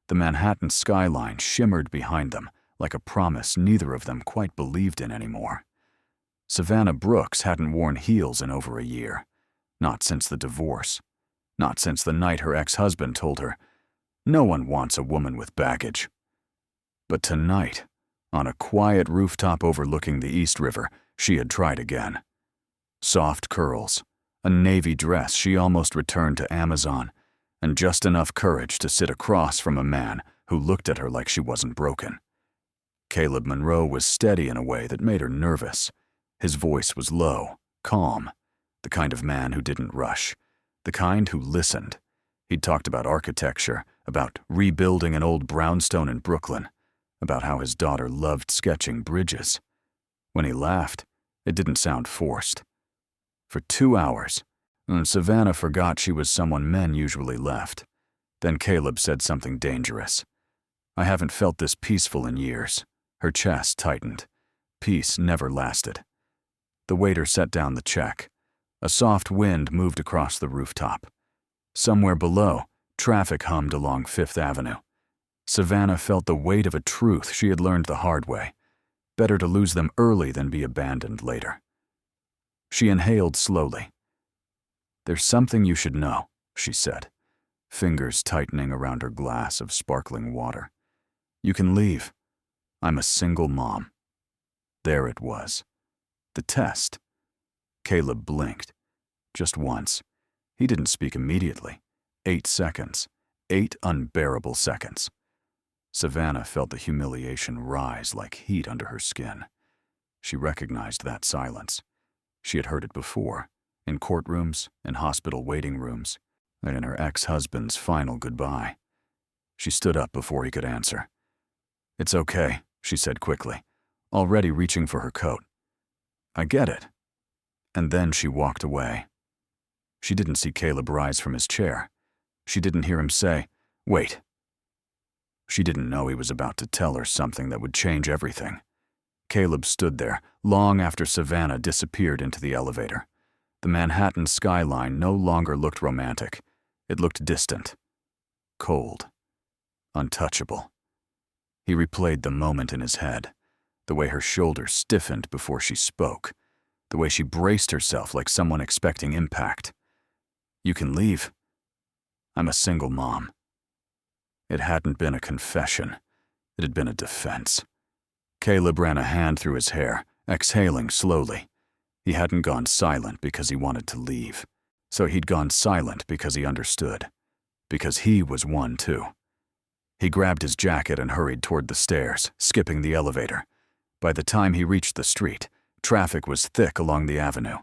The Manhattan skyline shimmered behind them like a promise neither of them quite believed in anymore. Savannah Brooks hadn't worn heels in over a year. Not since the divorce. Not since the night her ex-husband told her, "No one wants a woman with baggage." But tonight, on a quiet rooftop overlooking the East River, she had tried again. Soft curls, a navy dress she almost returned to Amazon, and just enough courage to sit across from a man who looked at her like she wasn't broken. Caleb Monroe was steady in a way that made her nervous. His voice was low, calm, the kind of man who didn't rush, the kind who listened. He'd talked about architecture, about rebuilding an old brownstone in Brooklyn, about how his daughter loved sketching bridges. When he laughed, it didn't sound forced. For 2 hours, Savannah forgot she was someone men usually left. Then Caleb said something dangerous. "I haven't felt this peaceful in years." Her chest tightened. Peace never lasted. The waiter set down the check. A soft wind moved across the rooftop. Somewhere below, traffic hummed along Fifth Avenue. Savannah felt the weight of a truth she had learned the hard way. Better to lose them early than be abandoned later. She inhaled slowly. "There's something you should know," she said, fingers tightening around her glass of sparkling water. "You can leave. I'm a single mom." There it was. The test. Caleb blinked. Just once. He didn't speak immediately. 8 seconds. 8 unbearable seconds. Savannah felt the humiliation rise like heat under her skin. She recognized that silence. She had heard it before, in courtrooms, in hospital waiting rooms, and in her ex-husband's final goodbye. She stood up before he could answer. "It's okay," she said quickly, already reaching for her coat. "I get it." And then she walked away. She didn't see Caleb rise from his chair. She didn't hear him say, "Wait." She didn't know he was about to tell her something that would change everything. Caleb stood there, long after Savannah disappeared into the elevator. The Manhattan skyline no longer looked romantic. It looked distant, cold, untouchable. He replayed the moment in his head, the way her shoulders stiffened before she spoke, the way she braced herself like someone expecting impact. "You can leave. I'm a single mom." It hadn't been a confession. It had been a defense. Caleb ran a hand through his hair, exhaling slowly. He hadn't gone silent because he wanted to leave. So he'd gone silent because he understood. Because he was one too. He grabbed his jacket and hurried toward the stairs, skipping the elevator. By the time he reached the street, traffic was thick along the avenue.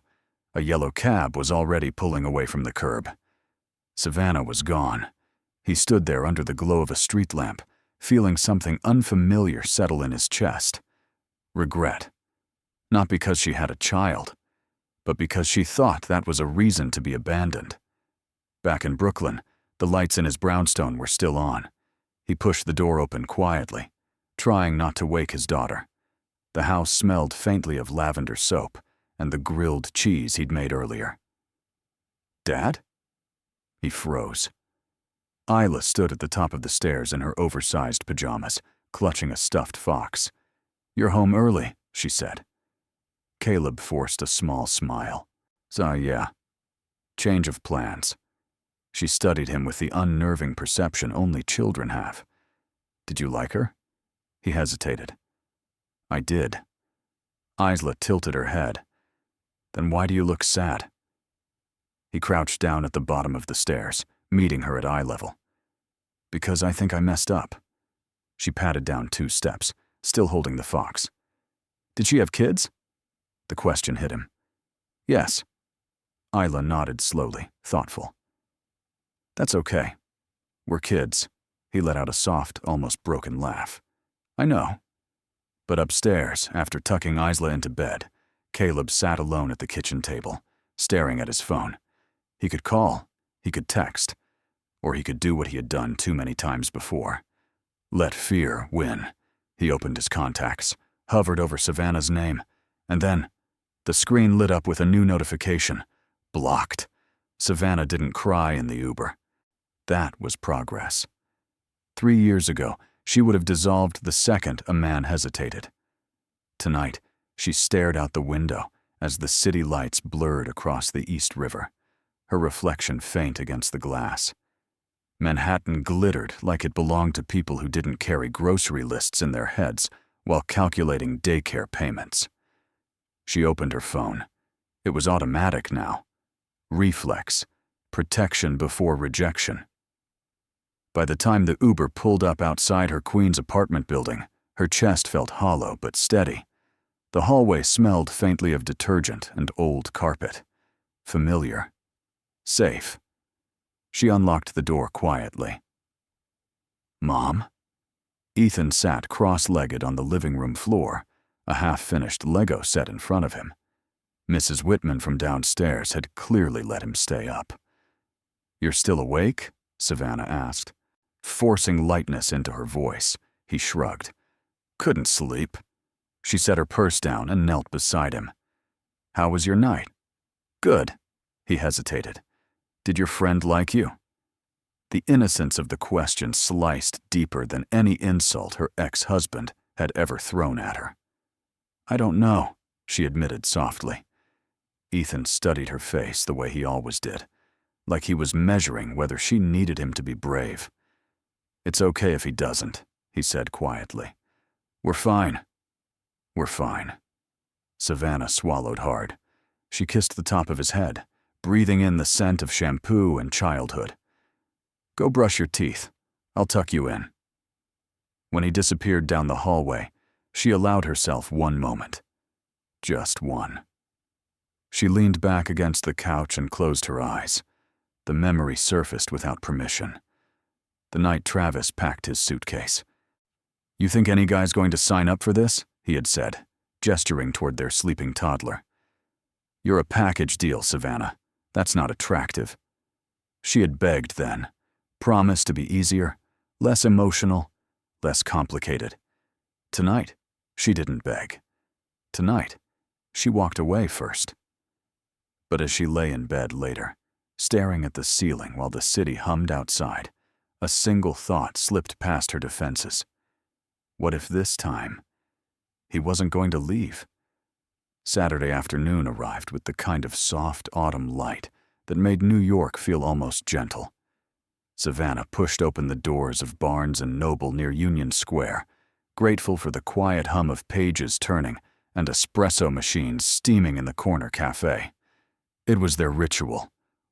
A yellow cab was already pulling away from the curb. Savannah was gone. He stood there under the glow of a street lamp, feeling something unfamiliar settle in his chest. Regret. Not because she had a child, but because she thought that was a reason to be abandoned. Back in Brooklyn, the lights in his brownstone were still on. He pushed the door open quietly, trying not to wake his daughter. The house smelled faintly of lavender soap and the grilled cheese he'd made earlier. "Dad?" He froze. Isla stood at the top of the stairs in her oversized pajamas, clutching a stuffed fox. "You're home early," she said. Caleb forced a small smile. "So, yeah. Change of plans." She studied him with the unnerving perception only children have. "Did you like her?" He hesitated. "I did." Isla tilted her head. "Then why do you look sad?" He crouched down at the bottom of the stairs, meeting her at eye level. "Because I think I messed up." She patted down 2 steps, still holding the fox. "Did she have kids?" The question hit him. "Yes." Isla nodded slowly, thoughtful. "That's okay. We're kids." He let out a soft, almost broken laugh. "I know." But upstairs, after tucking Isla into bed, Caleb sat alone at the kitchen table, staring at his phone. He could call, he could text, or he could do what he had done too many times before. Let fear win. He opened his contacts, hovered over Savannah's name, and then the screen lit up with a new notification. Blocked. Savannah didn't cry in the Uber. That was progress. 3 years ago, she would have dissolved the second a man hesitated. Tonight, she stared out the window as the city lights blurred across the East River, her reflection faint against the glass. Manhattan glittered like it belonged to people who didn't carry grocery lists in their heads while calculating daycare payments. She opened her phone. It was automatic now. Reflex. Protection before rejection. By the time the Uber pulled up outside her Queens apartment building, her chest felt hollow but steady. The hallway smelled faintly of detergent and old carpet. Familiar. Safe. She unlocked the door quietly. "Mom?" Ethan sat cross-legged on the living room floor, a half-finished Lego set in front of him. Mrs. Whitman from downstairs had clearly let him stay up. "You're still awake?" Savannah asked. Forcing lightness into her voice, he shrugged. "Couldn't sleep." She set her purse down and knelt beside him. "How was your night?" "Good." He hesitated. "Did your friend like you?" The innocence of the question sliced deeper than any insult her ex-husband had ever thrown at her. "I don't know," she admitted softly. Ethan studied her face the way he always did, like he was measuring whether she needed him to be brave. "It's okay if he doesn't," he said quietly. "We're fine. We're fine." Savannah swallowed hard. She kissed the top of his head, breathing in the scent of shampoo and childhood. "Go brush your teeth. I'll tuck you in." When he disappeared down the hallway, she allowed herself one moment. Just one. She leaned back against the couch and closed her eyes. The memory surfaced without permission. The night Travis packed his suitcase. "You think any guy's going to sign up for this?" he had said, gesturing toward their sleeping toddler. "You're a package deal, Savannah. That's not attractive." She had begged then, promised to be easier, less emotional, less complicated. Tonight, she didn't beg. Tonight, she walked away first. But as she lay in bed later, staring at the ceiling while the city hummed outside, a single thought slipped past her defenses. What if this time he wasn't going to leave? Saturday afternoon arrived with the kind of soft autumn light that made New York feel almost gentle. Savannah pushed open the doors of Barnes & Noble near Union Square, grateful for the quiet hum of pages turning and espresso machines steaming in the corner cafe. It was their ritual.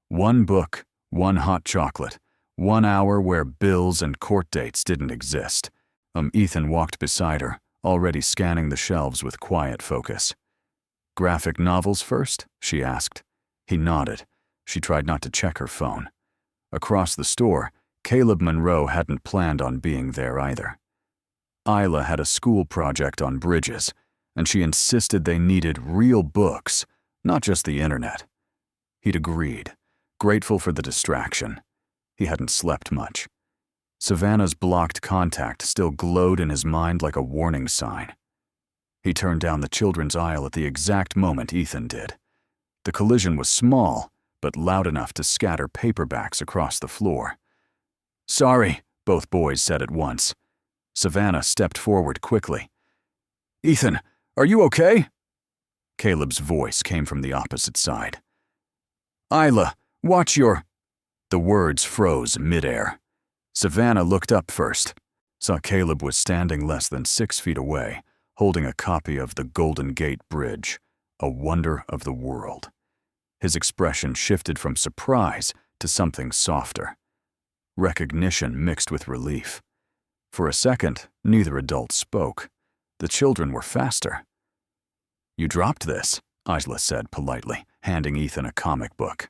One book, one hot chocolate, 1 hour where bills and court dates didn't exist. Ethan walked beside her, already scanning the shelves with quiet focus. "Graphic novels first?" she asked. He nodded. She tried not to check her phone. Across the store, Caleb Monroe hadn't planned on being there either. Isla had a school project on bridges, and she insisted they needed real books, not just the internet. He'd agreed, grateful for the distraction. He hadn't slept much. Savannah's blocked contact still glowed in his mind like a warning sign. He turned down the children's aisle at the exact moment Ethan did. The collision was small, but loud enough to scatter paperbacks across the floor. "Sorry," both boys said at once. Savannah stepped forward quickly. "Ethan, are you okay?" Caleb's voice came from the opposite side. "Isla, watch your—" The words froze midair. Savannah looked up first, saw Caleb was standing less than 6 feet away, holding a copy of The Golden Gate Bridge, a wonder of the world. His expression shifted from surprise to something softer. Recognition mixed with relief. For a second, neither adult spoke. The children were faster. "You dropped this," Isla said politely, handing Ethan a comic book.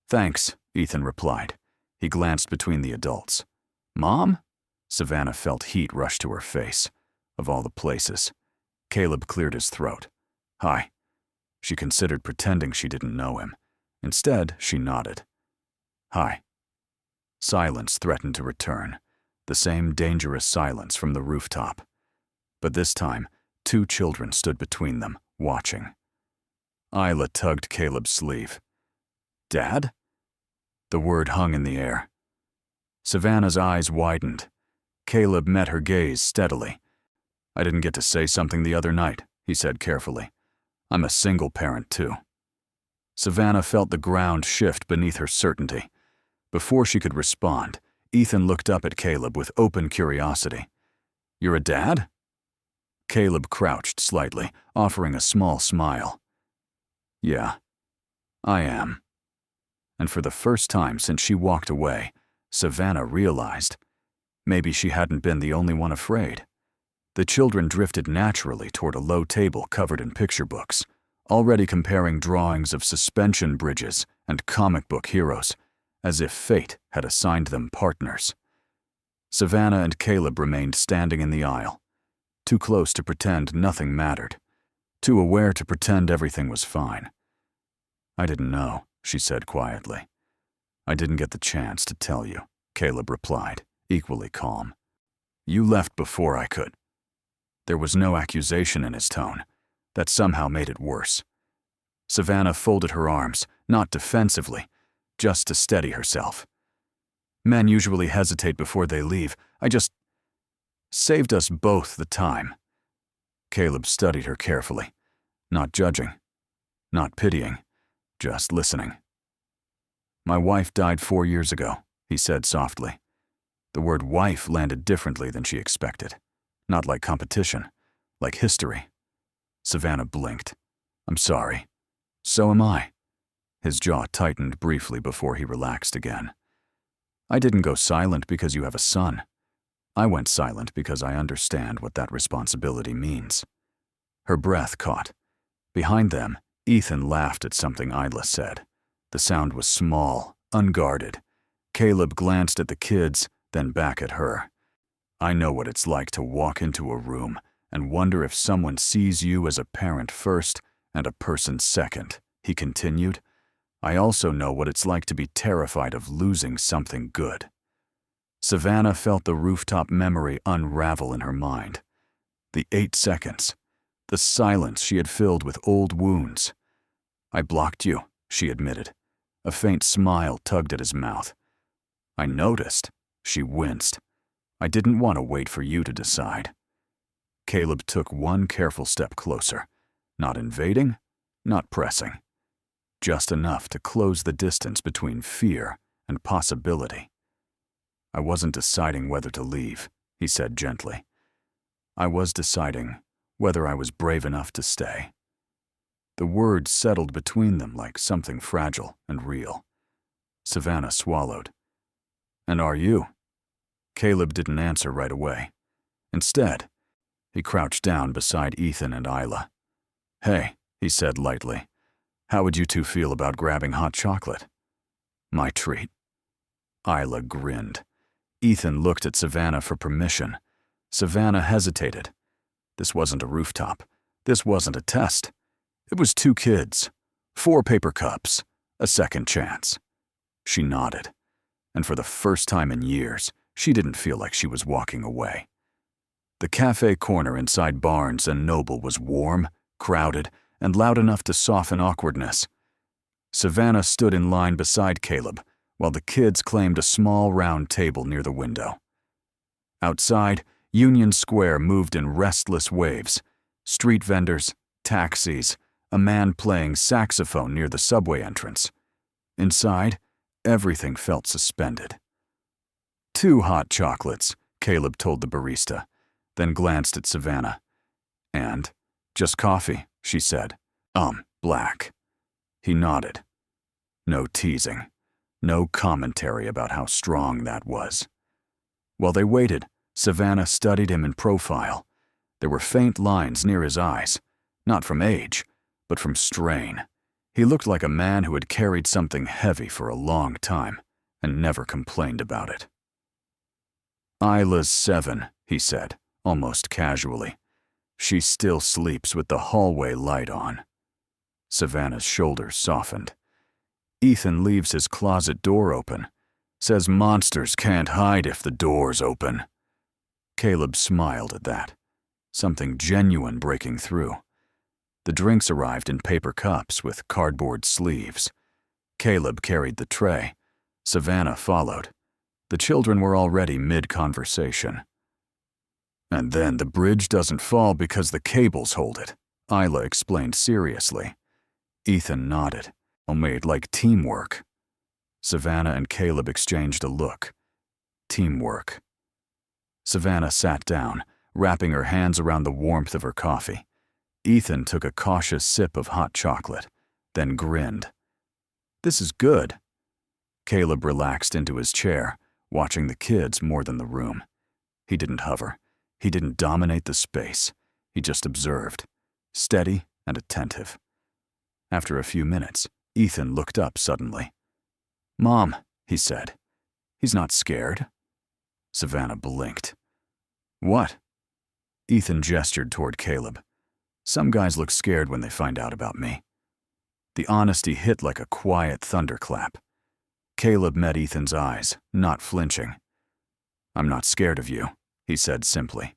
"Thanks," Ethan replied. He glanced between the adults. "Mom?" Savannah felt heat rush to her face. Of all the places. Caleb cleared his throat. "Hi." She considered pretending she didn't know him. Instead, she nodded. "Hi." Silence threatened to return, the same dangerous silence from the rooftop. But this time, 2 children stood between them, watching. Isla tugged Caleb's sleeve. "Dad?" The word hung in the air. Savannah's eyes widened. Caleb met her gaze steadily. I didn't get to say something the other night, he said carefully. I'm a single parent too. Savannah felt the ground shift beneath her certainty. Before she could respond, Ethan looked up at Caleb with open curiosity. You're a dad? Caleb crouched slightly, offering a small smile. Yeah, I am. And for the first time since she walked away, Savannah realized maybe she hadn't been the only one afraid. The children drifted naturally toward a low table covered in picture books, already comparing drawings of suspension bridges and comic book heroes, as if fate had assigned them partners. Savannah and Caleb remained standing in the aisle, too close to pretend nothing mattered, too aware to pretend everything was fine. I didn't know, she said quietly. I didn't get the chance to tell you, Caleb replied, equally calm. You left before I could. There was no accusation in his tone. That somehow made it worse. Savannah folded her arms, not defensively, just to steady herself. Men usually hesitate before they leave. I just saved us both the time. Caleb studied her carefully, not judging, not pitying, just listening. My wife died 4 years ago, he said softly. The word wife landed differently than she expected. Not like competition, like history. Savannah blinked. I'm sorry. So am I. His jaw tightened briefly before he relaxed again. I didn't go silent because you have a son. I went silent because I understand what that responsibility means. Her breath caught. Behind them, Ethan laughed at something Isla said. The sound was small, unguarded. Caleb glanced at the kids, then back at her. I know what it's like to walk into a room and wonder if someone sees you as a parent first and a person second, he continued. I also know what it's like to be terrified of losing something good. Savannah felt the rooftop memory unravel in her mind. The 8 seconds, the silence she had filled with old wounds. I blocked you, she admitted. A faint smile tugged at his mouth. I noticed, she winced. I didn't want to wait for you to decide. Caleb took one careful step closer, not invading, not pressing. Just enough to close the distance between fear and possibility. I wasn't deciding whether to leave, he said gently. I was deciding whether I was brave enough to stay. The words settled between them like something fragile and real. Savannah swallowed. And are you? Caleb didn't answer right away. Instead, he crouched down beside Ethan and Isla. Hey, he said lightly. How would you two feel about grabbing hot chocolate? My treat. Isla grinned. Ethan looked at Savannah for permission. Savannah hesitated. This wasn't a rooftop. This wasn't a test. It was 2 kids, 4 paper cups, a second chance. She nodded. And for the first time in years, she didn't feel like she was walking away. The cafe corner inside Barnes and Noble was warm, crowded, and loud enough to soften awkwardness. Savannah stood in line beside Caleb, while the kids claimed a small round table near the window. Outside, Union Square moved in restless waves. Street vendors, taxis, a man playing saxophone near the subway entrance. Inside, everything felt suspended. 2 hot chocolates, Caleb told the barista, then glanced at Savannah. And, just coffee, she said. Black. He nodded. No teasing. No commentary about how strong that was. While they waited, Savannah studied him in profile. There were faint lines near his eyes, not from age, but from strain. He looked like a man who had carried something heavy for a long time and never complained about it. Isla's 7, he said, almost casually. She still sleeps with the hallway light on. Savannah's shoulders softened. Ethan leaves his closet door open. Says monsters can't hide if the door's open. Caleb smiled at that. Something genuine breaking through. The drinks arrived in paper cups with cardboard sleeves. Caleb carried the tray. Savannah followed. The children were already mid-conversation. And then the bridge doesn't fall because the cables hold it, Isla explained seriously. Ethan nodded, made like teamwork. Savannah and Caleb exchanged a look. Teamwork. Savannah sat down, wrapping her hands around the warmth of her coffee. Ethan took a cautious sip of hot chocolate, then grinned. This is good. Caleb relaxed into his chair, watching the kids more than the room. He didn't hover. He didn't dominate the space. He just observed, steady and attentive. After a few minutes, Ethan looked up suddenly. "Mom," he said. "He's not scared." Savannah blinked. "What?" Ethan gestured toward Caleb. "Some guys look scared when they find out about me." The honesty hit like a quiet thunderclap. Caleb met Ethan's eyes, not flinching. "I'm not scared of you," he said simply.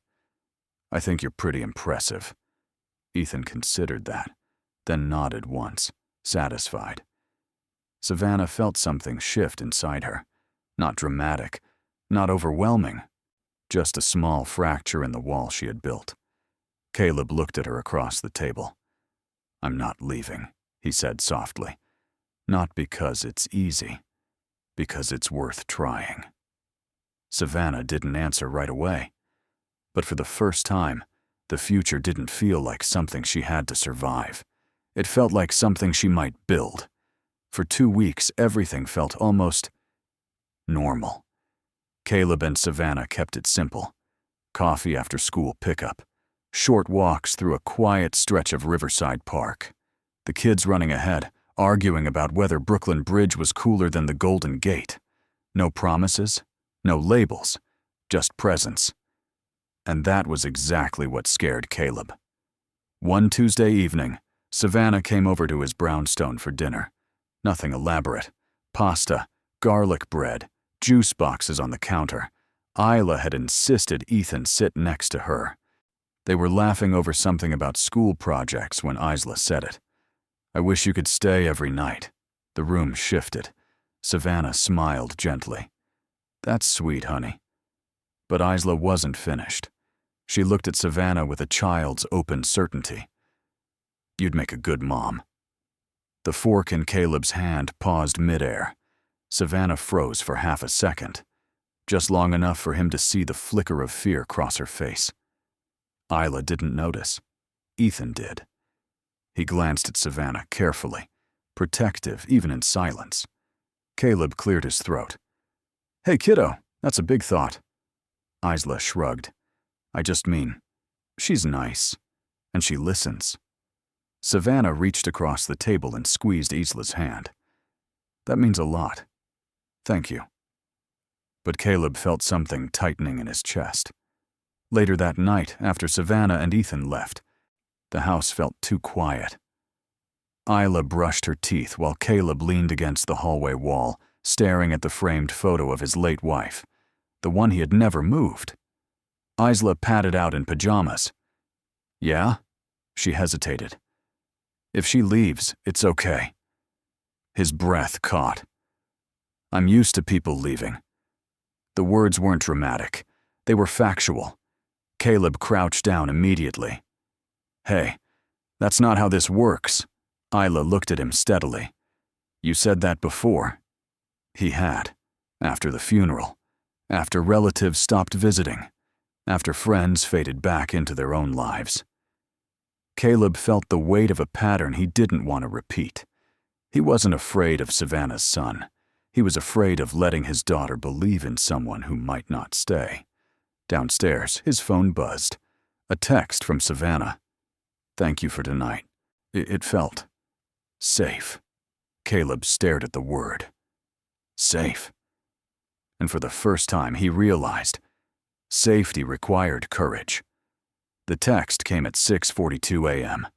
"I think you're pretty impressive." Ethan considered that, then nodded once, satisfied. Savannah felt something shift inside her. Not dramatic, not overwhelming, just a small fracture in the wall she had built. Caleb looked at her across the table. "I'm not leaving," he said softly. "Not because it's easy, because it's worth trying." Savannah didn't answer right away. But for the first time, the future didn't feel like something she had to survive. It felt like something she might build. For 2 weeks, everything felt almost normal. Caleb and Savannah kept it simple. Coffee after school pickup. Short walks through a quiet stretch of Riverside Park. The kids running ahead, arguing about whether Brooklyn Bridge was cooler than the Golden Gate. No promises, no labels, just presence. And that was exactly what scared Caleb. One Tuesday evening, Savannah came over to his brownstone for dinner. Nothing elaborate. Pasta, garlic bread, juice boxes on the counter. Isla had insisted Ethan sit next to her. They were laughing over something about school projects when Isla said it. "I wish you could stay every night." The room shifted. Savannah smiled gently. "That's sweet, honey." But Isla wasn't finished. She looked at Savannah with a child's open certainty. "You'd make a good mom." The fork in Caleb's hand paused midair. Savannah froze for half a second, just long enough for him to see the flicker of fear cross her face. Isla didn't notice. Ethan did. He glanced at Savannah carefully, protective even in silence. Caleb cleared his throat. "Hey, kiddo, that's a big thought." Isla shrugged. "I just mean, she's nice, and she listens." Savannah reached across the table and squeezed Isla's hand. "That means a lot. Thank you." But Caleb felt something tightening in his chest. Later that night, after Savannah and Ethan left, the house felt too quiet. Isla brushed her teeth while Caleb leaned against the hallway wall, staring at the framed photo of his late wife, the one he had never moved. Isla padded out in pajamas. "Yeah?" She hesitated. "If she leaves, it's okay." His breath caught. "I'm used to people leaving." The words weren't dramatic. They were factual. Caleb crouched down immediately. "Hey, that's not how this works." Isla looked at him steadily. "You said that before." He had. After the funeral. After relatives stopped visiting. After friends faded back into their own lives. Caleb felt the weight of a pattern he didn't want to repeat. He wasn't afraid of Savannah's son. He was afraid of letting his daughter believe in someone who might not stay. Downstairs, his phone buzzed. A text from Savannah. "Thank you for tonight. It felt safe." Caleb stared at the word. Safe. And for the first time, he realized safety required courage. The text came at 6:42 a.m.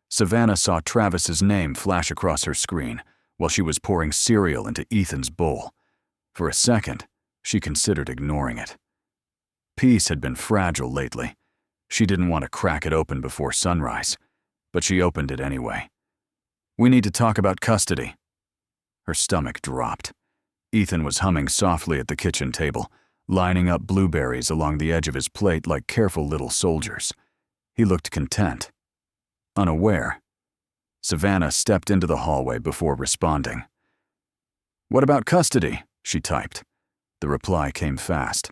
Savannah saw Travis's name flash across her screen while she was pouring cereal into Ethan's bowl. For a second, she considered ignoring it. Peace had been fragile lately. She didn't want to crack it open before sunrise, but she opened it anyway. "We need to talk about custody." Her stomach dropped. Ethan was humming softly at the kitchen table, lining up blueberries along the edge of his plate like careful little soldiers. He looked content, unaware. Savannah stepped into the hallway before responding. "What about custody?" she typed. The reply came fast.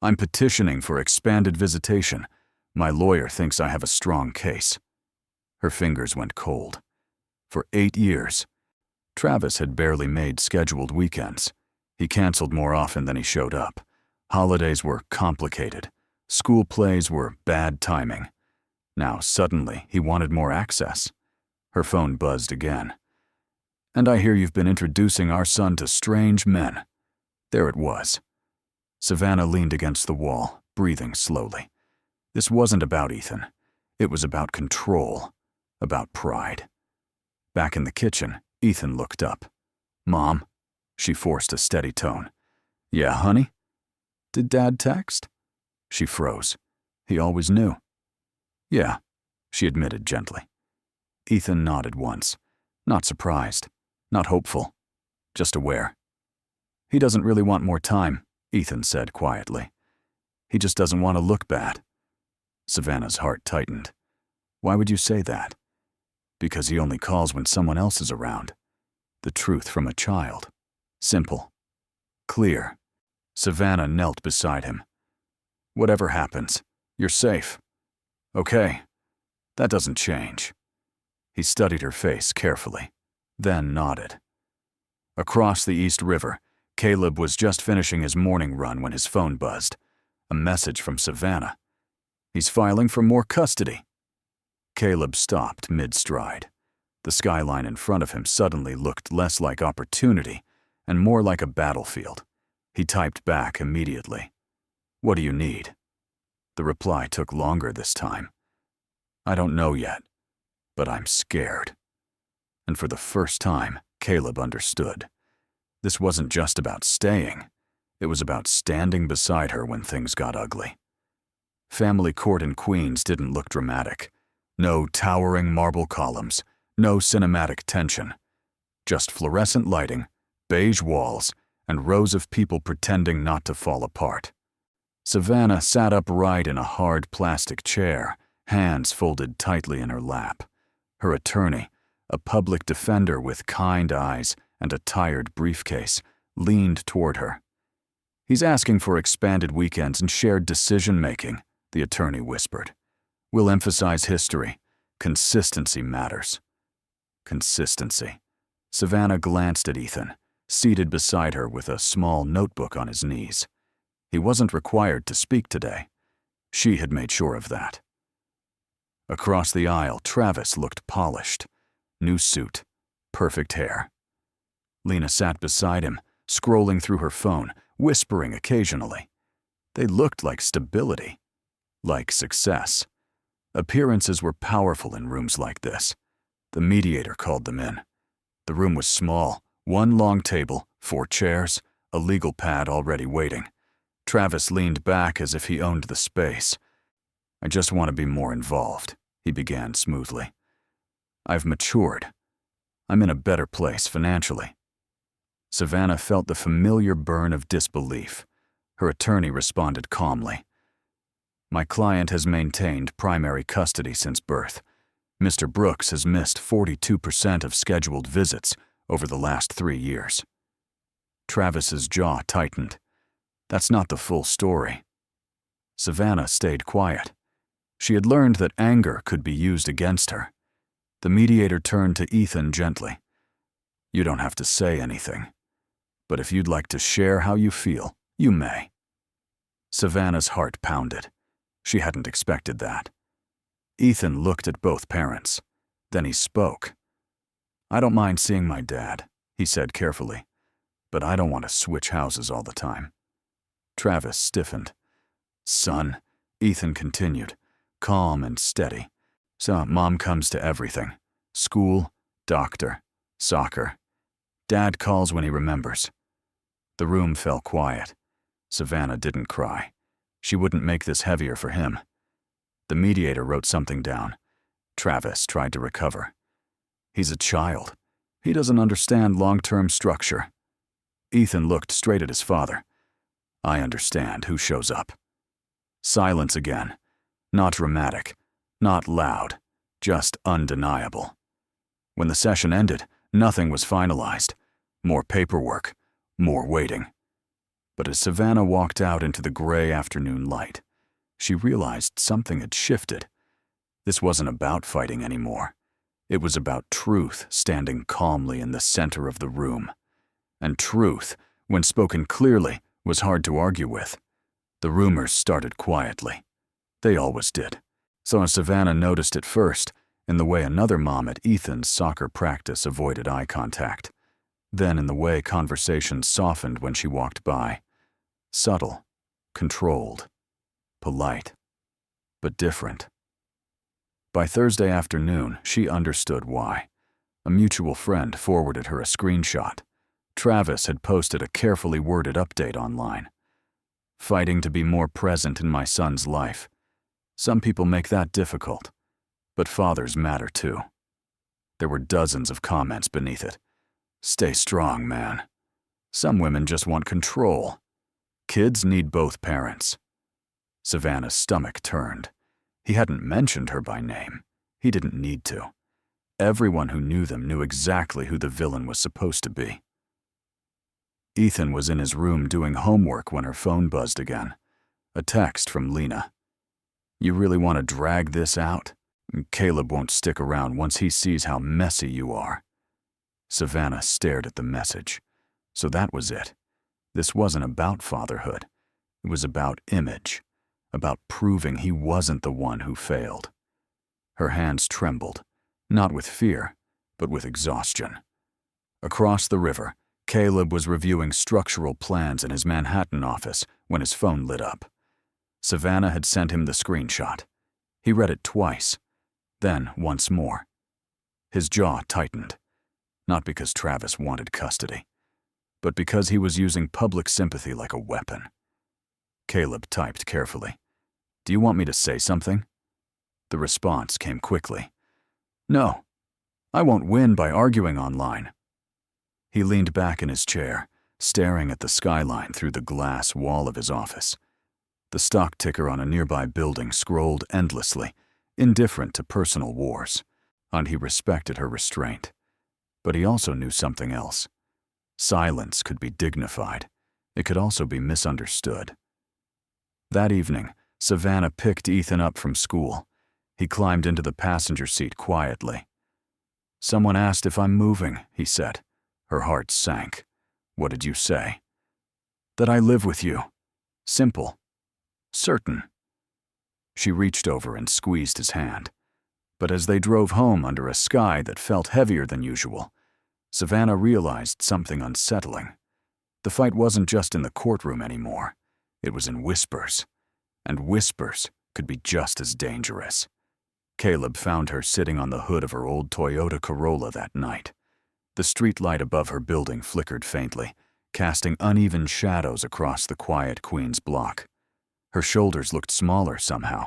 "I'm petitioning for expanded visitation. My lawyer thinks I have a strong case." Her fingers went cold. For 8 years, Travis had barely made scheduled weekends. He canceled more often than he showed up. Holidays were complicated. School plays were bad timing. Now, suddenly, he wanted more access. Her phone buzzed again. "And I hear you've been introducing our son to strange men." There it was. Savannah leaned against the wall, breathing slowly. This wasn't about Ethan. It was about control, about pride. Back in the kitchen, Ethan looked up. "Mom?" She forced a steady tone. "Yeah, honey?" "Did Dad text?" She froze. He always knew. "Yeah," she admitted gently. Ethan nodded once. Not surprised, not hopeful, just aware. "He doesn't really want more time," Ethan said quietly. "He just doesn't want to look bad." Savannah's heart tightened. "Why would you say that?" "Because he only calls when someone else is around." The truth from a child. Simple. Clear. Savannah knelt beside him. "Whatever happens, you're safe." "Okay. That doesn't change." He studied her face carefully, then nodded. Across the East River, Caleb was just finishing his morning run when his phone buzzed. A message from Savannah. "He's filing for more custody." Caleb stopped mid-stride. The skyline in front of him suddenly looked less like opportunity and more like a battlefield. He typed back immediately. "What do you need?" The reply took longer this time. "I don't know yet, but I'm scared." And for the first time, Caleb understood. This wasn't just about staying. It was about standing beside her when things got ugly. Family court in Queens didn't look dramatic. No towering marble columns, no cinematic tension. Just fluorescent lighting, beige walls, and rows of people pretending not to fall apart. Savannah sat upright in a hard plastic chair, hands folded tightly in her lap. Her attorney, a public defender with kind eyes and a tired briefcase, leaned toward her. "He's asking for expanded weekends and shared decision-making," the attorney whispered. "We'll emphasize history. Consistency matters." Consistency. Savannah glanced at Ethan, seated beside her with a small notebook on his knees. He wasn't required to speak today. She had made sure of that. Across the aisle, Travis looked polished. New suit, perfect hair. Lena sat beside him, scrolling through her phone, whispering occasionally. They looked like stability, like success. Appearances were powerful in rooms like this. The mediator called them in. The room was small, one long table, 4 chairs, a legal pad already waiting. Travis leaned back as if he owned the space. "I just want to be more involved," he began smoothly. "I've matured. I'm in a better place financially." Savannah felt the familiar burn of disbelief. Her attorney responded calmly. "My client has maintained primary custody since birth. Mr. Brooks has missed 42% of scheduled visits over the last 3 years." Travis's jaw tightened. That's not the full story. Savannah stayed quiet. She had learned that anger could be used against her. The mediator turned to Ethan gently. "You don't have to say anything. But if you'd like to share how you feel, you may." Savannah's heart pounded. She hadn't expected that. Ethan looked at both parents. Then he spoke. "I don't mind seeing my dad," he said carefully, "but I don't want to switch houses all the time." Travis stiffened. "Son," Ethan continued, calm and steady. "So Mom comes to everything. School, doctor, soccer. Dad calls when he remembers." The room fell quiet. Savannah didn't cry. She wouldn't make this heavier for him. The mediator wrote something down. Travis tried to recover. "He's a child. He doesn't understand long-term structure." Ethan looked straight at his father. I understand who shows up. Silence again. Not dramatic, not loud, just undeniable. When the session ended, nothing was finalized. More paperwork, more waiting. But as Savannah walked out into the gray afternoon light, she realized something had shifted. This wasn't about fighting anymore. It was about truth standing calmly in the center of the room. And truth, when spoken clearly, was hard to argue with. The rumors started quietly. They always did. So Savannah noticed it first, in the way another mom at Ethan's soccer practice avoided eye contact. Then in the way conversations softened when she walked by. Subtle, controlled, polite, but different. By Thursday afternoon, she understood why. A mutual friend forwarded her a screenshot. Travis had posted a carefully worded update online. Fighting to be more present in my son's life. Some people make that difficult, but fathers matter too. There were dozens of comments beneath it. Stay strong, man. Some women just want control. Kids need both parents. Savannah's stomach turned. He hadn't mentioned her by name. He didn't need to. Everyone who knew them knew exactly who the villain was supposed to be. Ethan was in his room doing homework when her phone buzzed again. A text from Lena. You really want to drag this out? Caleb won't stick around once he sees how messy you are. Savannah stared at the message. So that was it. This wasn't about fatherhood. It was about image, about proving he wasn't the one who failed. Her hands trembled, not with fear, but with exhaustion. Across the river, Caleb was reviewing structural plans in his Manhattan office when his phone lit up. Savannah had sent him the screenshot. He read it twice, then once more. His jaw tightened, not because Travis wanted custody, but because he was using public sympathy like a weapon. Caleb typed carefully. Do you want me to say something? The response came quickly. No, I won't win by arguing online. He leaned back in his chair, staring at the skyline through the glass wall of his office. The stock ticker on a nearby building scrolled endlessly, indifferent to personal wars, and he respected her restraint. But he also knew something else. Silence could be dignified. It could also be misunderstood. That evening, Savannah picked Ethan up from school. He climbed into the passenger seat quietly. Someone asked if I'm moving, he said. Her heart sank. What did you say? That I live with you. Simple. Certain. She reached over and squeezed his hand. But as they drove home under a sky that felt heavier than usual, Savannah realized something unsettling. The fight wasn't just in the courtroom anymore. It was in whispers. And whispers could be just as dangerous. Caleb found her sitting on the hood of her old Toyota Corolla that night. The streetlight above her building flickered faintly, casting uneven shadows across the quiet Queens block. Her shoulders looked smaller somehow,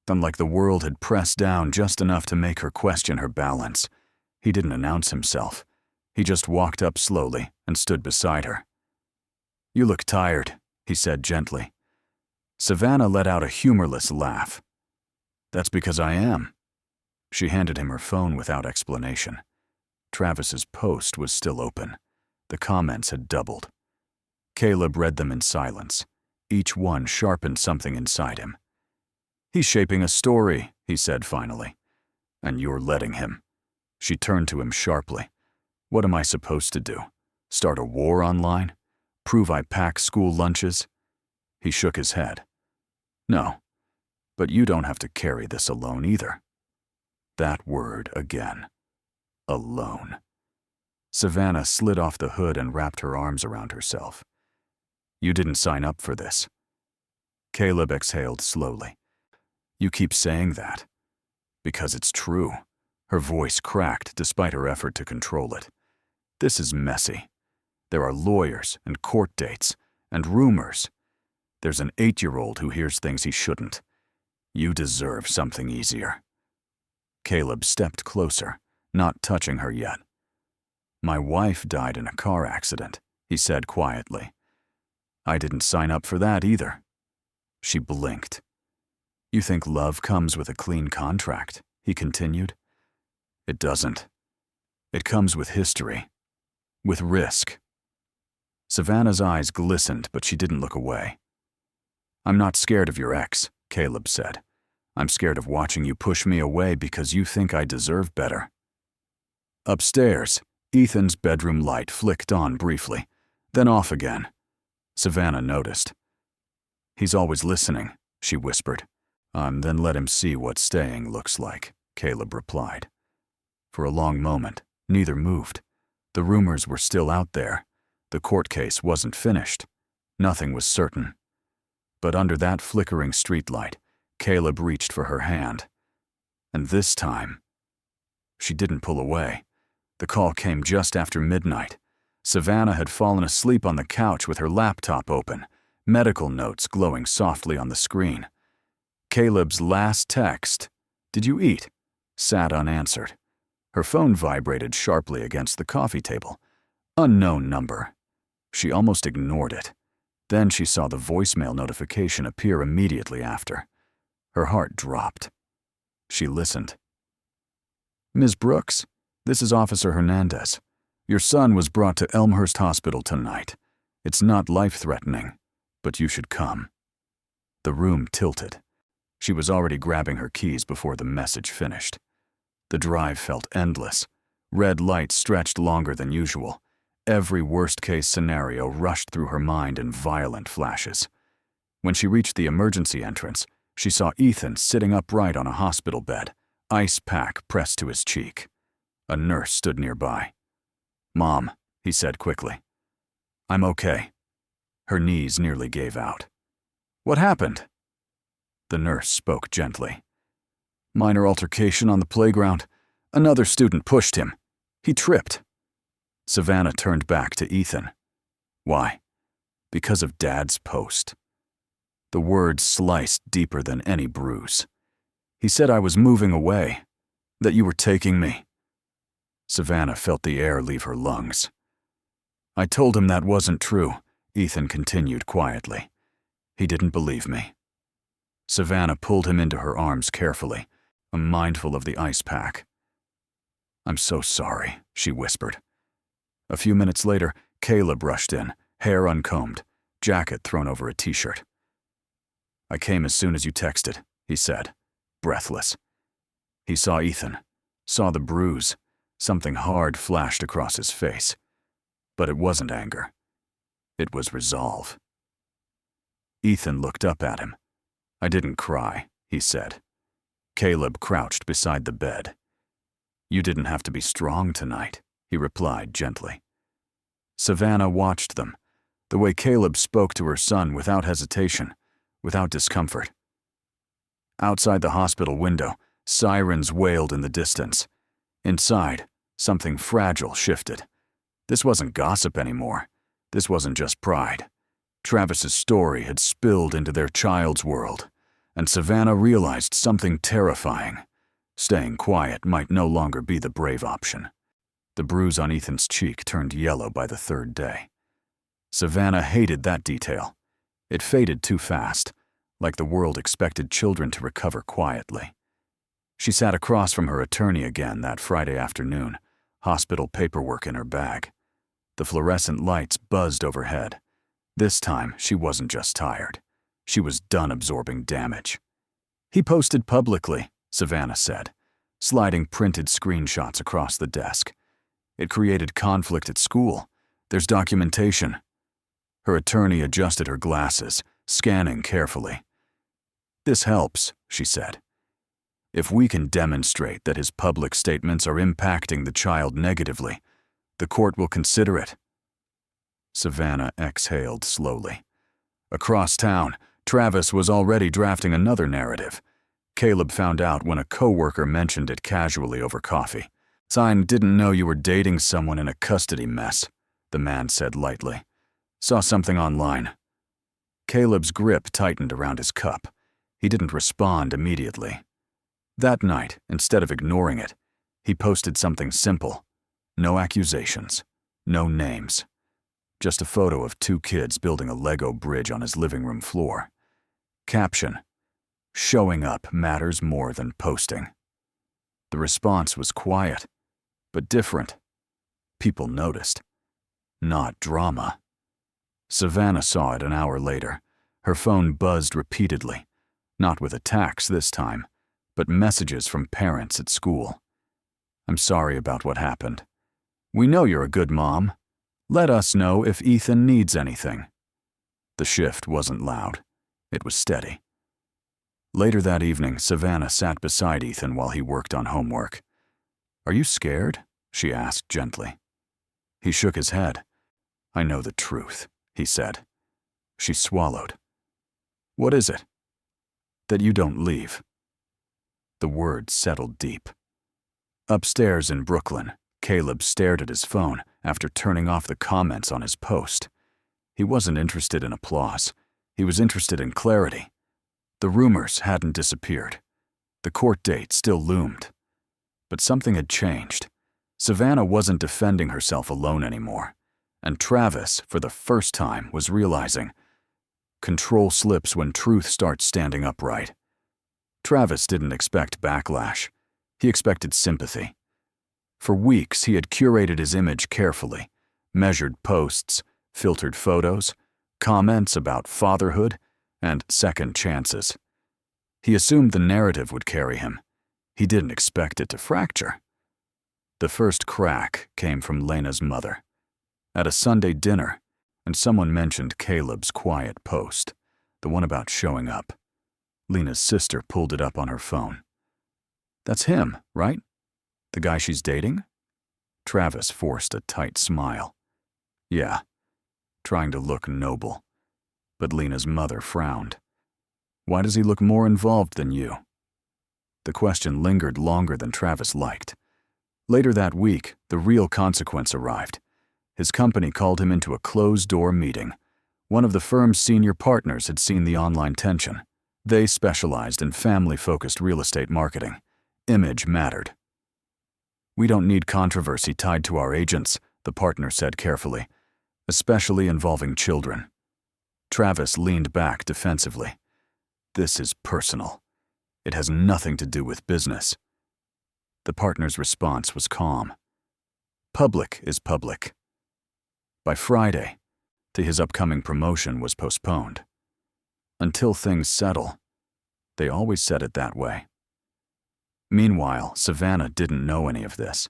like the world had pressed down just enough to make her question her balance. He didn't announce himself. He just walked up slowly and stood beside her. You look tired, he said gently. Savannah let out a humorless laugh. That's because I am. She handed him her phone without explanation. Travis's post was still open. The comments had doubled. Caleb read them in silence. Each one sharpened something inside him. He's shaping a story, he said finally. And you're letting him. She turned to him sharply. What am I supposed to do? Start a war online? Prove I pack school lunches? He shook his head. No, but you don't have to carry this alone either. That word again. Alone. Savannah slid off the hood and wrapped her arms around herself. You didn't sign up for this. Caleb exhaled slowly. You keep saying that. Because it's true. Her voice cracked despite her effort to control it. This is messy. There are lawyers and court dates and rumors. There's an 8-year-old who hears things he shouldn't. You deserve something easier. Caleb stepped closer, not touching her yet. My wife died in a car accident, he said quietly. I didn't sign up for that either. She blinked. You think love comes with a clean contract? He continued. It doesn't. It comes with history. With risk. Savannah's eyes glistened, but she didn't look away. I'm not scared of your ex, Caleb said. I'm scared of watching you push me away because you think I deserve better. Upstairs, Ethan's bedroom light flicked on briefly, then off again. Savannah noticed. He's always listening, she whispered. Then let him see what staying looks like, Caleb replied. For a long moment, neither moved. The rumors were still out there. The court case wasn't finished. Nothing was certain. But under that flickering streetlight, Caleb reached for her hand. And this time, she didn't pull away. The call came just after midnight. Savannah had fallen asleep on the couch with her laptop open, medical notes glowing softly on the screen. Caleb's last text, "Did you eat?" sat unanswered. Her phone vibrated sharply against the coffee table. Unknown number. She almost ignored it. Then she saw the voicemail notification appear immediately after. Her heart dropped. She listened. Ms. Brooks, this is Officer Hernandez. Your son was brought to Elmhurst Hospital tonight. It's not life-threatening, but you should come. The room tilted. She was already grabbing her keys before the message finished. The drive felt endless. Red lights stretched longer than usual. Every worst-case scenario rushed through her mind in violent flashes. When she reached the emergency entrance, she saw Ethan sitting upright on a hospital bed, ice pack pressed to his cheek. A nurse stood nearby. "Mom," he said quickly. "I'm okay." Her knees nearly gave out. "What happened?" The nurse spoke gently. "Minor altercation on the playground. Another student pushed him. He tripped." Savannah turned back to Ethan. "Why?" "Because of Dad's post." The words sliced deeper than any bruise. "He said I was moving away, that you were taking me." Savannah felt the air leave her lungs. "I told him that wasn't true," Ethan continued quietly. "He didn't believe me." Savannah pulled him into her arms carefully, mindful of the ice pack. "I'm so sorry," she whispered. A few minutes later, Caleb rushed in, hair uncombed, jacket thrown over a t-shirt. "I came as soon as you texted," he said, breathless. He saw Ethan, saw the bruise. Something hard flashed across his face. But it wasn't anger. It was resolve. Ethan looked up at him. "I didn't cry," he said. Caleb crouched beside the bed. "You didn't have to be strong tonight," he replied gently. Savannah watched them, the way Caleb spoke to her son without hesitation, without discomfort. Outside the hospital window, sirens wailed in the distance. Inside, something fragile shifted. This wasn't gossip anymore. This wasn't just pride. Travis's story had spilled into their child's world, and Savannah realized something terrifying. Staying quiet might no longer be the brave option. The bruise on Ethan's cheek turned yellow by the third day. Savannah hated that detail. It faded too fast, like the world expected children to recover quietly. She sat across from her attorney again that Friday afternoon, hospital paperwork in her bag. The fluorescent lights buzzed overhead. This time, she wasn't just tired. She was done absorbing damage. "He posted publicly," Savannah said, sliding printed screenshots across the desk. "It created conflict at school. There's documentation." Her attorney adjusted her glasses, scanning carefully. "This helps," she said. "If we can demonstrate that his public statements are impacting the child negatively, the court will consider it." Savannah exhaled slowly. Across town, Travis was already drafting another narrative. Caleb found out when a coworker mentioned it casually over coffee. "I didn't know you were dating someone in a custody mess," the man said lightly. "Saw something online." Caleb's grip tightened around his cup. He didn't respond immediately. That night, instead of ignoring it, he posted something simple. No accusations. No names. just a photo of two kids building a Lego bridge on his living room floor. Caption: "Showing up matters more than posting." The response was quiet, but different. People noticed. Not drama. Savannah saw it an hour later. Her phone buzzed repeatedly, not with attacks this time, but messages from parents at school. "I'm sorry about what happened. We know you're a good mom. Let us know if Ethan needs anything." The shift wasn't loud. It was steady. Later that evening, Savannah sat beside Ethan while he worked on homework. "Are you scared?" she asked gently. He shook his head. "I know the truth," he said. She swallowed. "What is it?" "That you don't leave." The words settled deep. Upstairs in Brooklyn, Caleb stared at his phone after turning off the comments on his post. He wasn't interested in applause. He was interested in clarity. The rumors hadn't disappeared. The court date still loomed. But something had changed. Savannah wasn't defending herself alone anymore. And Travis, for the first time, was realizing control slips when truth starts standing upright. Travis didn't expect backlash. He expected sympathy. For weeks, he had curated his image carefully, measured posts, filtered photos, comments about fatherhood, and second chances. He assumed the narrative would carry him. He didn't expect it to fracture. The first crack came from Lena's mother. At a Sunday dinner, and someone mentioned Caleb's quiet post, the one about showing up. Lena's sister pulled it up on her phone. "That's him, right? The guy she's dating?" Travis forced a tight smile. "Yeah," trying to look noble. But Lena's mother frowned. "Why does he look more involved than you?" The question lingered longer than Travis liked. Later that week, the real consequence arrived. His company called him into a closed-door meeting. One of the firm's senior partners had seen the online tension. They specialized in family-focused real estate marketing. Image mattered. "We don't need controversy tied to our agents," the partner said carefully, "especially involving children." Travis leaned back defensively. "This is personal. It has nothing to do with business." The partner's response was calm. Public is public. By Friday, his upcoming promotion was postponed. Until things settle. They always said it that way. Meanwhile, Savannah didn't know any of this.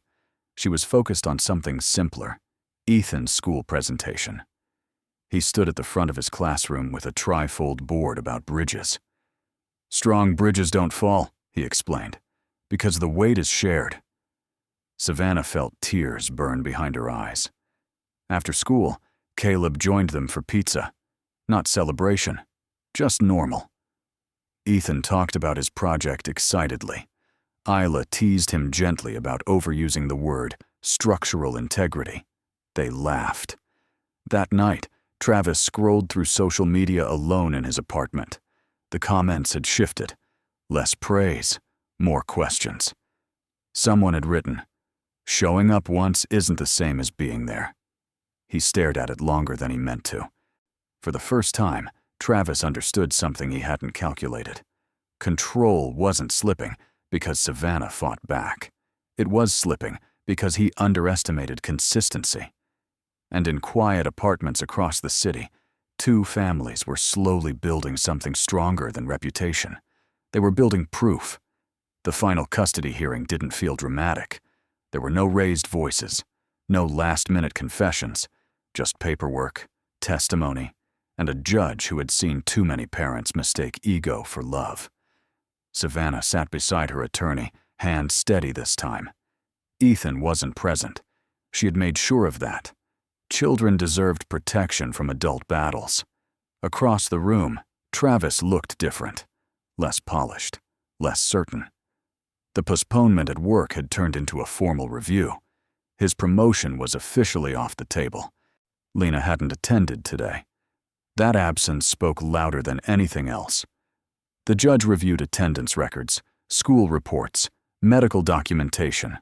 She was focused on something simpler, Ethan's school presentation. He stood at the front of his classroom with a trifold board about bridges. "Strong bridges don't fall," he explained, "because the weight is shared." Savannah felt tears burn behind her eyes. After school, Caleb joined them for pizza. Not celebration, just normal. Ethan talked about his project excitedly. Isla teased him gently about overusing the word structural integrity. They laughed. That night, Travis scrolled through social media alone in his apartment. The comments had shifted. Less praise, more questions. Someone had written, "Showing up once isn't the same as being there." He stared at it longer than he meant to. For the first time, Travis understood something he hadn't calculated. Control wasn't slipping because Savannah fought back. It was slipping because he underestimated consistency. And in quiet apartments across the city, two families were slowly building something stronger than reputation. They were building proof. The final custody hearing didn't feel dramatic. There were no raised voices, no last-minute confessions, just paperwork, testimony, and a judge who had seen too many parents mistake ego for love. Savannah sat beside her attorney, hand steady this time. Ethan wasn't present. She had made sure of that. Children deserved protection from adult battles. Across the room, Travis looked different, less polished, less certain. The postponement at work had turned into a formal review. His promotion was officially off the table. Lena hadn't attended today. That absence spoke louder than anything else. The judge reviewed attendance records, school reports, medical documentation.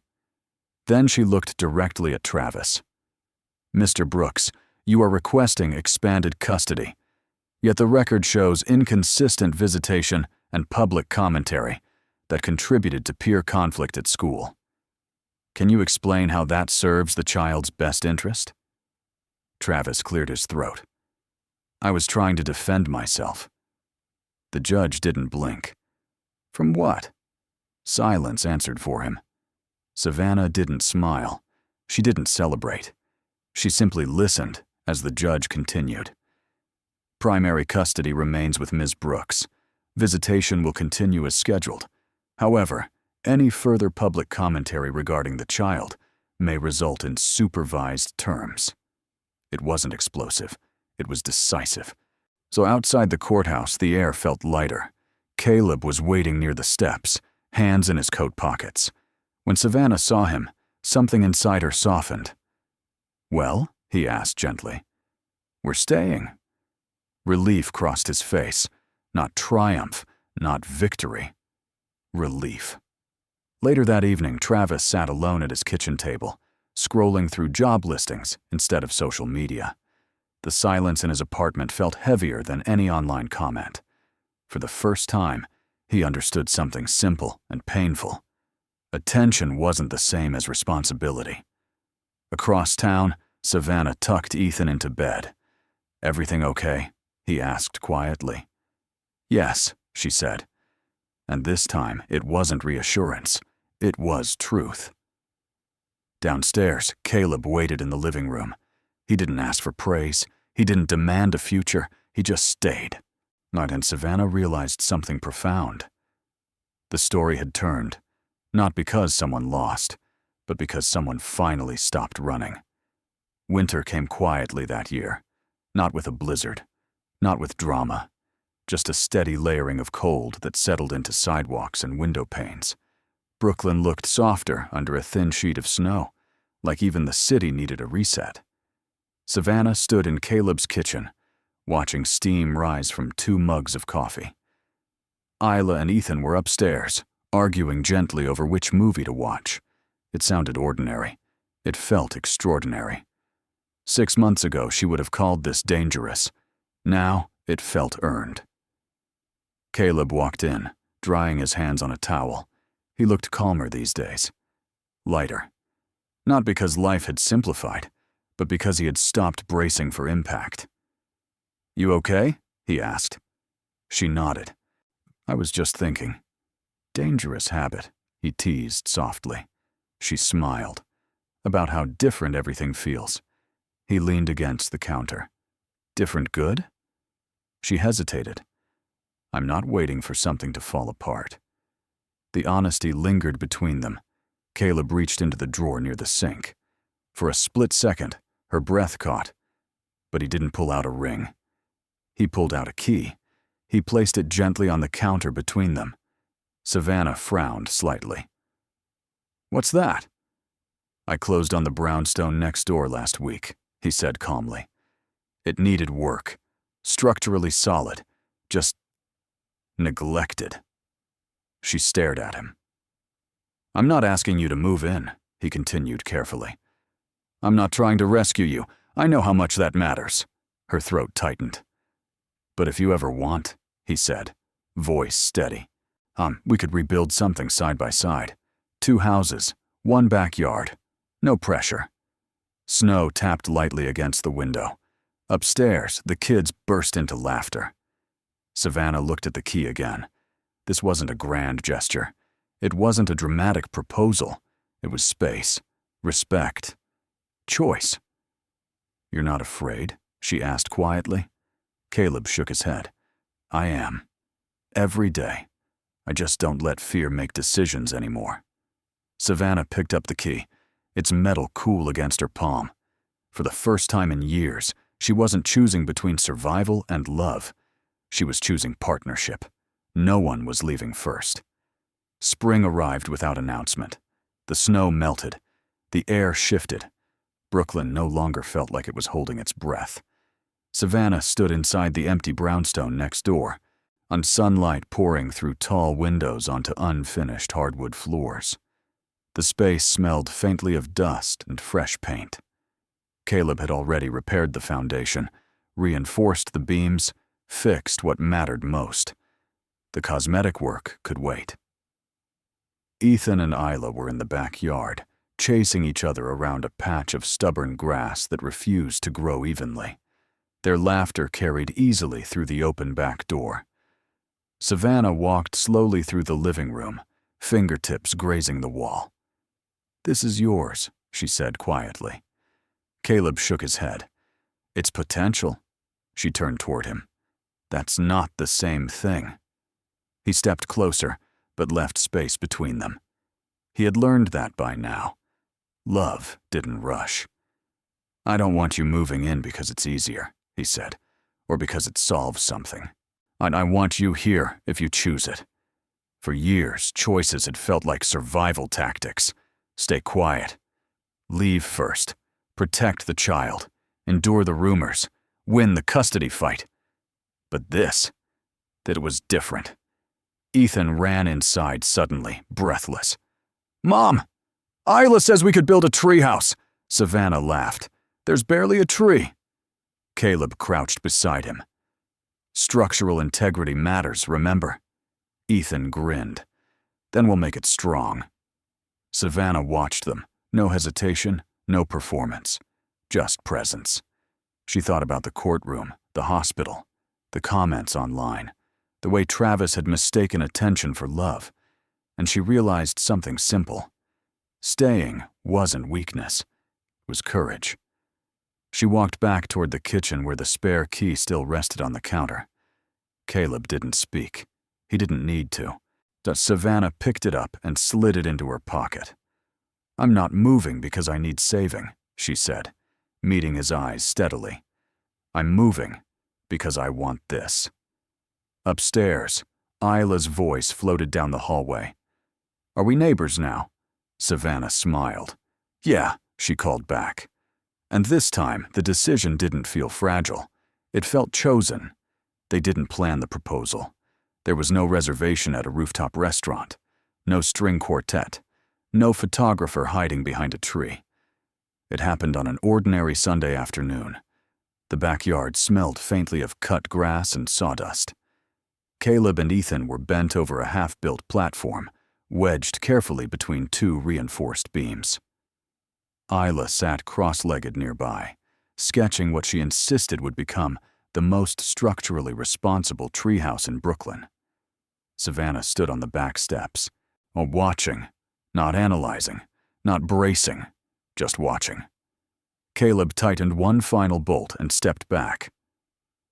Then she looked directly at Travis. "Mr. Brooks, You are requesting expanded custody. Yet the record shows inconsistent visitation and public commentary that contributed to peer conflict at school. Can you explain how that serves the child's best interest? Travis cleared his throat. I was trying to defend myself. The judge didn't blink. From what? Silence answered for him. Savannah didn't smile. She didn't celebrate. She simply listened as the judge continued. Primary custody remains with Ms. Brooks. Visitation will continue as scheduled. However, any further public commentary regarding the child may result in supervised terms. It wasn't explosive. It was decisive. So outside the courthouse, the air felt lighter. Caleb was waiting near the steps, hands in his coat pockets. When Savannah saw him, something inside her softened. Well? He asked gently. We're staying. Relief crossed his face. Not triumph, not victory. Relief. Later that evening, Travis sat alone at his kitchen table, scrolling through job listings instead of social media. The silence in his apartment felt heavier than any online comment. For the first time, he understood something simple and painful. Attention wasn't the same as responsibility. Across town, Savannah tucked Ethan into bed. Everything okay? He asked quietly. Yes, she said. And this time, it wasn't reassurance. It was truth. Downstairs, Caleb waited in the living room. He didn't ask for praise. He didn't demand a future. He just stayed. And Savannah realized something profound. The story had turned, not because someone lost, but because someone finally stopped running. Winter came quietly that year, not with a blizzard, not with drama, just a steady layering of cold that settled into sidewalks and window panes. Brooklyn looked softer under a thin sheet of snow, like even the city needed a reset. Savannah stood in Caleb's kitchen, watching steam rise from 2 mugs of coffee. Isla and Ethan were upstairs, arguing gently over which movie to watch. It sounded ordinary. It felt extraordinary. 6 months ago, she would have called this dangerous. Now, it felt earned. Caleb walked in, drying his hands on a towel. He looked calmer these days. Lighter. Not because life had simplified, but because he had stopped bracing for impact. You okay? He asked. She nodded. I was just thinking. Dangerous habit, he teased softly. She smiled. About how different everything feels. He leaned against the counter. Different good? She hesitated. I'm not waiting for something to fall apart. The honesty lingered between them. Caleb reached into the drawer near the sink. For a split second, her breath caught, but he didn't pull out a ring. He pulled out a key. He placed it gently on the counter between them. Savannah frowned slightly. What's that? I closed on the brownstone next door last week, he said calmly. It needed work. Structurally solid. Just neglected. She stared at him. I'm not asking you to move in, he continued carefully. I'm not trying to rescue you. I know how much that matters. Her throat tightened. But if you ever want, he said, voice steady. We could rebuild something side by side. 2 houses, 1 backyard. No pressure. Snow tapped lightly against the window. Upstairs, the kids burst into laughter. Savannah looked at the key again. This wasn't a grand gesture. It wasn't a dramatic proposal. It was space, respect, choice. You're not afraid? She asked quietly. Caleb shook his head. I am. Every day. I just don't let fear make decisions anymore. Savannah picked up the key, its metal cool against her palm. For the first time in years, she wasn't choosing between survival and love. She was choosing partnership. No one was leaving first. Spring arrived without announcement. The snow melted. The air shifted. Brooklyn no longer felt like it was holding its breath. Savannah stood inside the empty brownstone next door, on sunlight pouring through tall windows onto unfinished hardwood floors. The space smelled faintly of dust and fresh paint. Caleb had already repaired the foundation, reinforced the beams, fixed what mattered most. The cosmetic work could wait. Ethan and Isla were in the backyard, chasing each other around a patch of stubborn grass that refused to grow evenly. Their laughter carried easily through the open back door. Savannah walked slowly through the living room, fingertips grazing the wall. "This is yours," she said quietly. Caleb shook his head. "It's potential." She turned toward him. "That's not the same thing." He stepped closer, but left space between them. He had learned that by now. Love didn't rush. "I don't want you moving in because it's easier," he said, "or because it solves something. I want you here if you choose it." For years, choices had felt like survival tactics. Stay quiet. Leave first. Protect the child. Endure the rumors. Win the custody fight. But that it was different. Ethan ran inside suddenly, breathless. "Mom! Isla says we could build a treehouse!" Savannah laughed. "There's barely a tree." Caleb crouched beside him. "Structural integrity matters, remember?" Ethan grinned. "Then we'll make it strong." Savannah watched them. No hesitation, no performance. Just presence. She thought about the courtroom, the hospital, the comments online, the way Travis had mistaken attention for love, and she realized something simple. Staying wasn't weakness. It was courage. She walked back toward the kitchen where the spare key still rested on the counter. Caleb didn't speak. He didn't need to. But Savannah picked it up and slid it into her pocket. "I'm not moving because I need saving," she said, meeting his eyes steadily. "I'm moving because I want this." Upstairs, Isla's voice floated down the hallway. "Are we neighbors now?" Savannah smiled. "Yeah," she called back. And this time, the decision didn't feel fragile. It felt chosen. They didn't plan the proposal. There was no reservation at a rooftop restaurant, no string quartet, no photographer hiding behind a tree. It happened on an ordinary Sunday afternoon. The backyard smelled faintly of cut grass and sawdust. Caleb and Ethan were bent over a half-built platform, wedged carefully between two reinforced beams. Isla sat cross-legged nearby, sketching what she insisted would become the most structurally responsible treehouse in Brooklyn. Savannah stood on the back steps, watching, not analyzing, not bracing, just watching. Caleb tightened one final bolt and stepped back.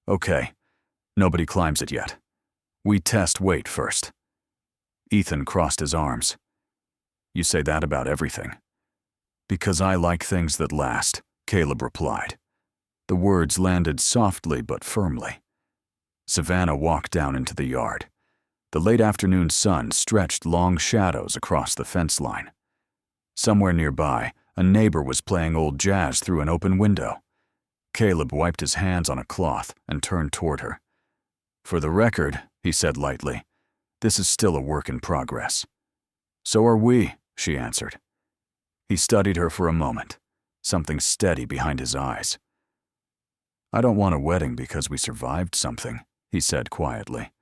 "Okay, nobody climbs it yet. We test weight first." Ethan crossed his arms. "You say that about everything." "Because I like things that last," Caleb replied. The words landed softly but firmly. Savannah walked down into the yard. The late afternoon sun stretched long shadows across the fence line. Somewhere nearby, a neighbor was playing old jazz through an open window. Caleb wiped his hands on a cloth and turned toward her. "For the record," he said lightly, "this is still a work in progress." "So are we," she answered. He studied her for a moment, something steady behind his eyes. "I don't want a wedding because we survived something," he said quietly.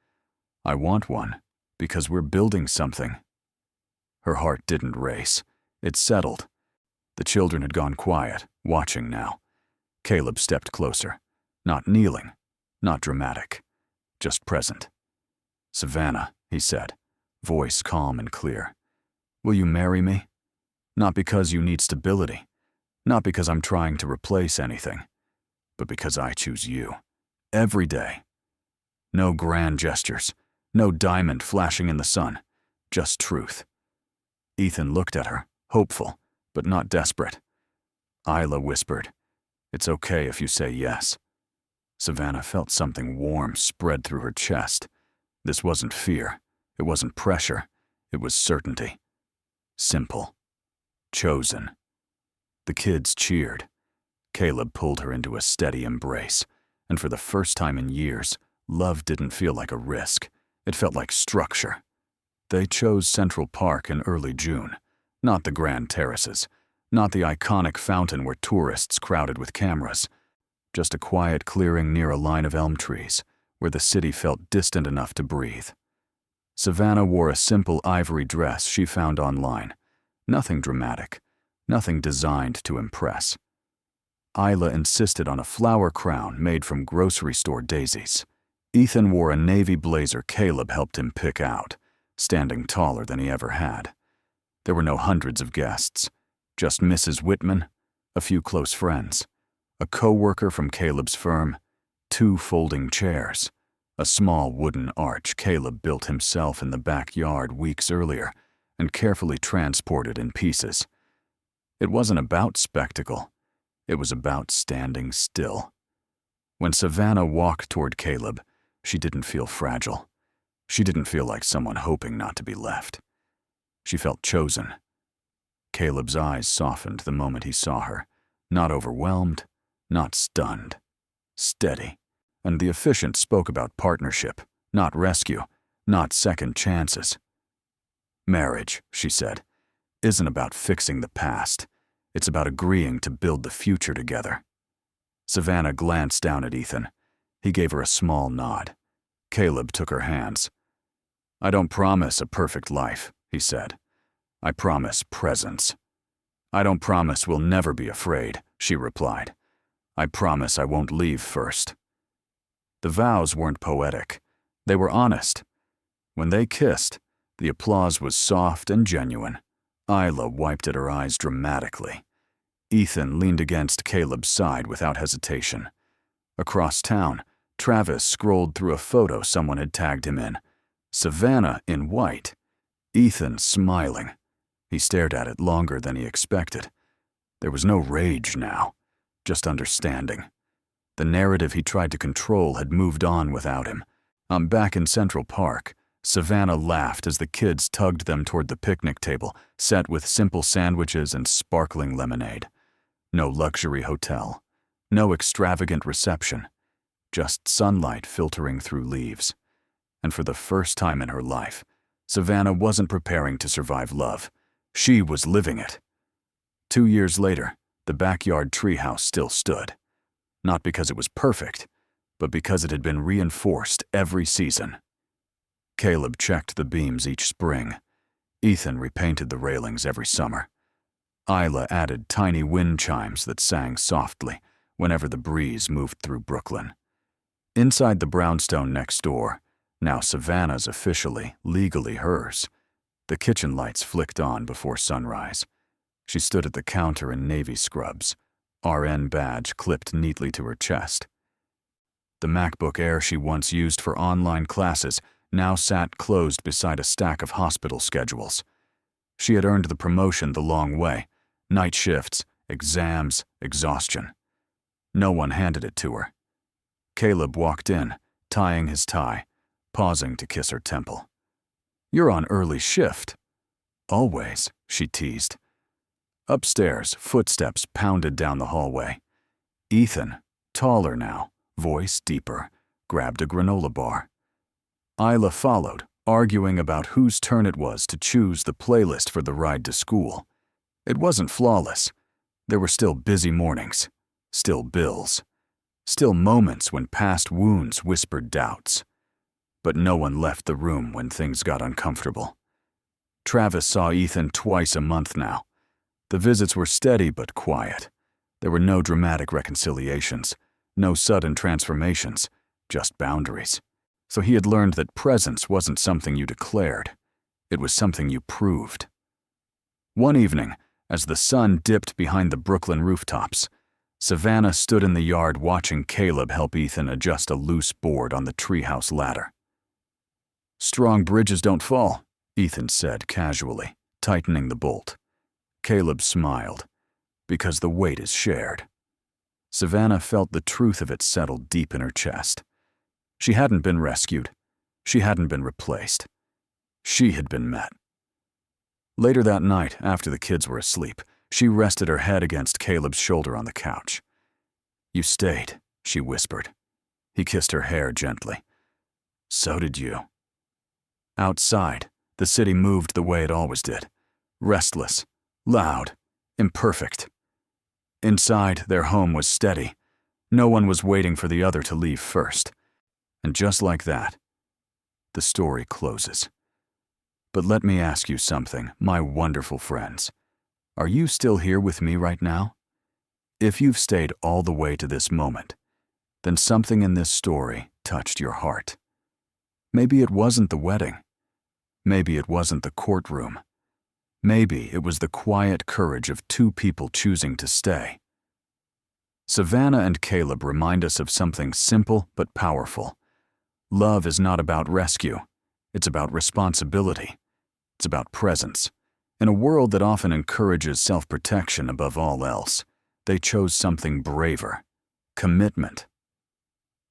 "I want one because we're building something." Her heart didn't race. It settled. The children had gone quiet, watching now. Caleb stepped closer, not kneeling, not dramatic, just present. "Savannah," he said, voice calm and clear, "will you marry me? Not because you need stability, not because I'm trying to replace anything, but because I choose you. Every day. No grand gestures, no diamond flashing in the sun, just truth." Ethan looked at her, hopeful, but not desperate. Isla whispered, "It's okay if you say yes." Savannah felt something warm spread through her chest. This wasn't fear. It wasn't pressure. It was certainty. Simple. Chosen. The kids cheered. Caleb pulled her into a steady embrace, and for the first time in years, love didn't feel like a risk. It felt like structure. They chose Central Park in early June, not the grand terraces, Not the iconic fountain where tourists crowded with cameras. Just a quiet clearing near a line of elm trees, where the city felt distant enough to breathe. Savannah wore a simple ivory dress she found online. Nothing dramatic, nothing designed to impress. Isla insisted on a flower crown made from grocery store daisies. Ethan wore a navy blazer Caleb helped him pick out, standing taller than he ever had. There were no hundreds of guests, just Mrs. Whitman, a few close friends, a co-worker from Caleb's firm, 2 folding chairs, a small wooden arch Caleb built himself in the backyard weeks earlier and carefully transported in pieces. It wasn't about spectacle. It was about standing still. When Savannah walked toward Caleb, she didn't feel fragile. She didn't feel like someone hoping not to be left. She felt chosen. Caleb's eyes softened the moment he saw her, not overwhelmed, not stunned, steady. And the officiant spoke about partnership, not rescue, not second chances. Marriage, she said, isn't about fixing the past. It's about agreeing to build the future together. Savannah glanced down at Ethan. He gave her a small nod. Caleb took her hands. "I don't promise a perfect life," he said. "I promise presence." "I don't promise we'll never be afraid," she replied. "I promise I won't leave first." The vows weren't poetic. They were honest. When they kissed, the applause was soft and genuine. Isla wiped at her eyes dramatically. Ethan leaned against Caleb's side without hesitation. Across town, Travis scrolled through a photo someone had tagged him in. Savannah in white. Ethan smiling. He stared at it longer than he expected. There was no rage now, just understanding. The narrative he tried to control had moved on without him. Back in Central Park, Savannah laughed as the kids tugged them toward the picnic table, set with simple sandwiches and sparkling lemonade. No luxury hotel. No extravagant reception. Just sunlight filtering through leaves. And for the first time in her life, Savannah wasn't preparing to survive love. She was living it. 2 years later, the backyard treehouse still stood. Not because it was perfect, but because it had been reinforced every season. Caleb checked the beams each spring. Ethan repainted the railings every summer. Isla added tiny wind chimes that sang softly whenever the breeze moved through Brooklyn. Inside the brownstone next door, now Savannah's officially, legally hers, the kitchen lights flicked on before sunrise. She stood at the counter in navy scrubs, RN badge clipped neatly to her chest. The MacBook Air she once used for online classes now sat closed beside a stack of hospital schedules. She had earned the promotion the long way, night shifts, exams, exhaustion. No one handed it to her. Caleb walked in, tying his tie, pausing to kiss her temple. "You're on early shift." "Always," she teased. Upstairs, footsteps pounded down the hallway. Ethan, taller now, voice deeper, grabbed a granola bar. Isla followed, arguing about whose turn it was to choose the playlist for the ride to school. It wasn't flawless. There were still busy mornings, still bills, still moments when past wounds whispered doubts. But no one left the room when things got uncomfortable. Travis saw Ethan twice a month now. The visits were steady but quiet. There were no dramatic reconciliations, no sudden transformations, just boundaries. So he had learned that presence wasn't something you declared. It was something you proved. One evening, as the sun dipped behind the Brooklyn rooftops, Savannah stood in the yard watching Caleb help Ethan adjust a loose board on the treehouse ladder. "Strong bridges don't fall," Ethan said casually, tightening the bolt. Caleb smiled, because the weight is shared. Savannah felt the truth of it settle deep in her chest. She hadn't been rescued. She hadn't been replaced. She had been met. Later that night, after the kids were asleep, she rested her head against Caleb's shoulder on the couch. "You stayed," she whispered. He kissed her hair gently. "So did you." Outside, the city moved the way it always did. Restless, loud, imperfect. Inside, their home was steady. No one was waiting for the other to leave first. And just like that, the story closes. But let me ask you something, my wonderful friends. Are you still here with me right now? If you've stayed all the way to this moment, then something in this story touched your heart. Maybe it wasn't the wedding. Maybe it wasn't the courtroom. Maybe it was the quiet courage of two people choosing to stay. Savannah and Caleb remind us of something simple but powerful. Love is not about rescue. It's about responsibility. It's about presence. In a world that often encourages self-protection above all else, they chose something braver: commitment.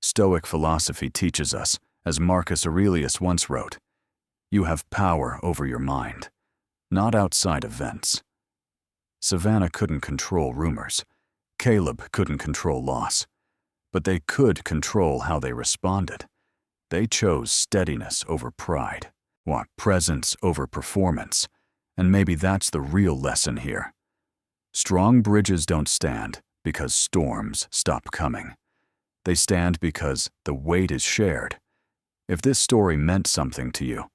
Stoic philosophy teaches us, as Marcus Aurelius once wrote, "You have power over your mind, not outside events." Savannah couldn't control rumors. Caleb couldn't control loss. But they could control how they responded. They chose steadiness over pride, presence over performance. And maybe that's the real lesson here. Strong bridges don't stand because storms stop coming. They stand because the weight is shared. If this story meant something to you,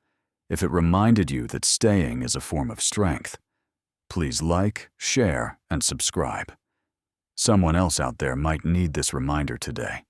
if it reminded you that staying is a form of strength, please like, share, and subscribe. Someone else out there might need this reminder today.